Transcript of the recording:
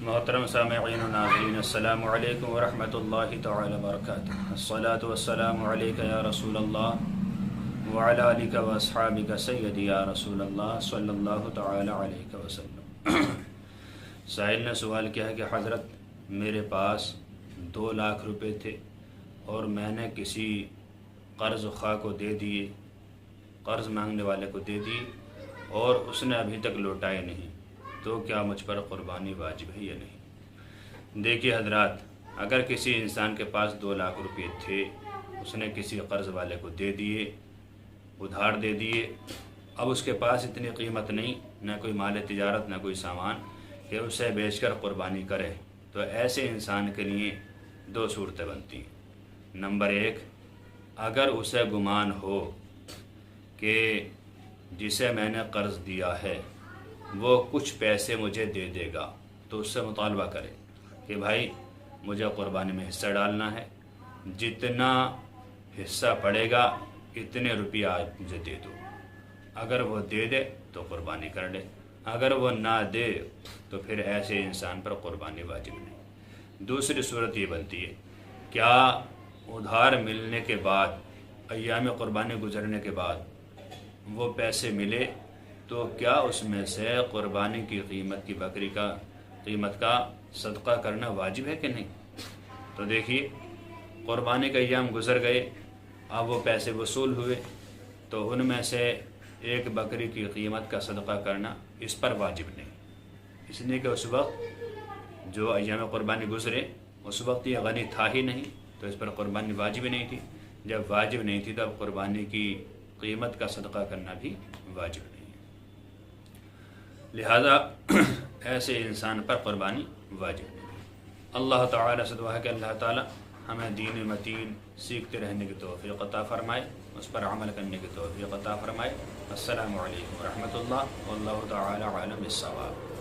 محترم سامعین و ناظرین، السلام علیکم ورحمۃ اللہ تعالی وبرکاتہ۔ الصلاۃ والسلام علیک یا رسول اللہ وعلی آلک و اصحابک سیدی یا رسول اللہ صلی اللہ تعالی علیہ وسلم۔ سائل نے سوال کیا ہے کہ حضرت میرے پاس 2 لاکھ روپے تھے اور میں نے کسی قرض خواہ کو دے دیے، قرض مانگنے والے کو دے دی اور اس نے ابھی تک لوٹائے نہیں، تو کیا مجھ پر قربانی واجب ہے یا نہیں؟ دیکھیے حضرات، اگر کسی انسان کے پاس 2 لاکھ روپے تھے، اس نے کسی قرض والے کو دے دیے، ادھار دے دیے، اب اس کے پاس اتنی قیمت نہیں، نہ کوئی مال تجارت نہ کوئی سامان کہ اسے بیچ کر قربانی کرے، تو ایسے انسان کے لیے 2 صورتیں بنتی ہیں۔ نمبر 1، اگر اسے گمان ہو کہ جسے میں نے قرض دیا ہے وہ کچھ پیسے مجھے دے دے گا، تو اس سے مطالبہ کرے کہ بھائی مجھے قربانی میں حصہ ڈالنا ہے، جتنا حصہ پڑے گا اتنے روپیہ آج مجھے دے دو۔ اگر وہ دے دے تو قربانی کر لے، اگر وہ نہ دے تو پھر ایسے انسان پر قربانی واجب نہیں۔ دوسری صورت یہ بنتی ہے، کیا ادھار ملنے کے بعد، ایام قربانی گزرنے کے بعد وہ پیسے ملے تو کیا اس میں سے قربانی کی قیمت کی بکری کا قیمت کا صدقہ کرنا واجب ہے کہ نہیں؟ تو دیکھیے، قربانی کا ایام گزر گئے، اب وہ پیسے وصول ہوئے، تو ان میں سے ایک بکری کی قیمت کا صدقہ کرنا اس پر واجب نہیں، اس لیے کہ اس وقت جو ایام قربانی گزرے اس وقت یہ غنی تھا ہی نہیں، تو اس پر قربانی واجب نہیں تھی۔ جب واجب نہیں تھی تو اب قربانی کی قیمت کا صدقہ کرنا بھی واجب نہیں، لہذا ایسے انسان پر قربانی واجب نہیں۔ اللہ تعالیٰ سے دعا ہے کہ اللہ تعالیٰ ہمیں دین متین سیکھتے رہنے کی توفیق عطا فرمائے، اس پر عمل کرنے کی توفیق عطا فرمائے۔ السلام علیکم ورحمۃ اللہ، واللہ تعالیٰ عالم بالصواب۔